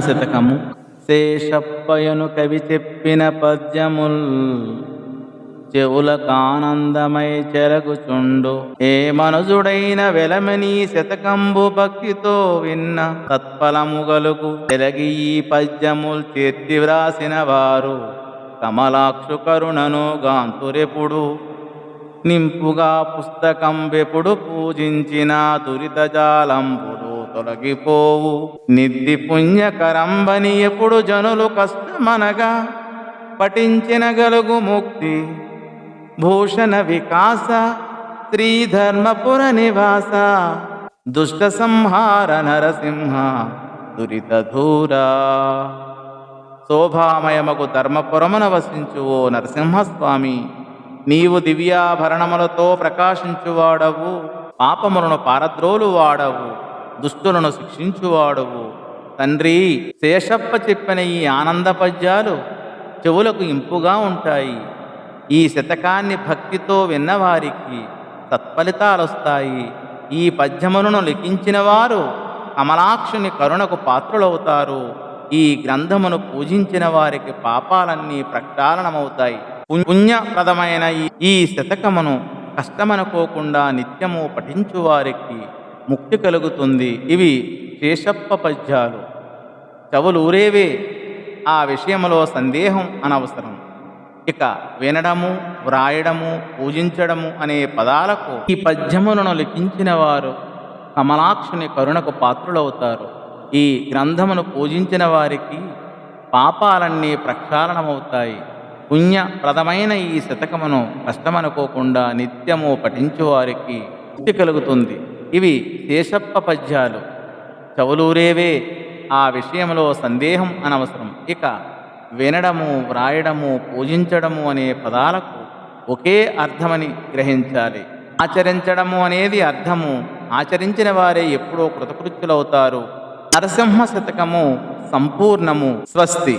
శతకము శేషప్పయను కవి చెప్పిన పద్యముల్ చెవులకానందమై చెరగుచుండు. ఏ మనుజుడైన వెలమని శతకంబు భక్తితో విన్న తత్ఫలముగలుగు. తెలగి ఈ పద్యముల్ చేర్చి వ్రాసిన వారు కమలాక్షు కరుణను గాంతురెప్పుడు. నింపుగా పుస్తకం వెప్పుడు పూజించిన దురితజాలంబులు తొలగిపోవు. నిద్ది పుణ్యకరంబని ఎప్పుడు జనులు కష్టమనగా పఠించిన గలుగు ముక్తి. భూషణ వికాస శ్రీధర్మపుర నివాస దుష్ట సంహార నరసింహ దురిత ధూరా. శోభామయమగు ధర్మపురమున వసించు ఓ నరసింహస్వామి, నీవు దివ్యాభరణములతో ప్రకాశించువాడవు, పాపములను పారద్రోలువాడవు, దుష్టులను శిక్షించువాడవు. తండ్రి, శేషప్ప చెప్పిన ఈ ఆనంద పద్యాలు చెవులకు ఇంపుగా ఉంటాయి. ఈ శతకాన్ని భక్తితో విన్నవారికి సత్ఫలితాలొస్తాయి. ఈ పద్యములను లిఖించిన వారు కమలాక్షుని కరుణకు పాత్రులవుతారు. ఈ గ్రంథమును పూజించిన వారికి పాపాలన్నీ ప్రక్షాళనమవుతాయి. పుణ్యప్రదమైన ఈ శతకమును కష్టమనుకోకుండా నిత్యము పఠించువారికి ముక్తి కలుగుతుంది. ఇవి శేషప్ప పద్యాలు. చెవులూరేవే, ఆ విషయంలో సందేహం అనవసరం. ఇక వినడము, వ్రాయడము, పూజించడము అనే పదాలకు ఈ పద్యములను లిఖించిన వారు కమలాక్షుని కరుణకు పాత్రులవుతారు. ఈ గ్రంథమును పూజించిన వారికి పాపాలన్నీ ప్రక్షాళనమవుతాయి. పుణ్యప్రదమైన ఈ శతకమును కష్టమనుకోకుండా నిత్యము పఠించువారికి ముక్తి కలుగుతుంది. ఇవి శేషప్ప పద్యాలు. చెవులూరేవే, ఆ విషయంలో సందేహం అనవసరం. ఇక వినడము, వ్రాయడము, పూజించడము అనే పదాలకు ఒకే అర్థమని గ్రహించాలి. ఆచరించడము అనేది అర్థము. ఆచరించిన వారే ఎప్పుడో కృతకృత్యులవుతారు. నరసింహ శతకము సంపూర్ణము. స్వస్తి.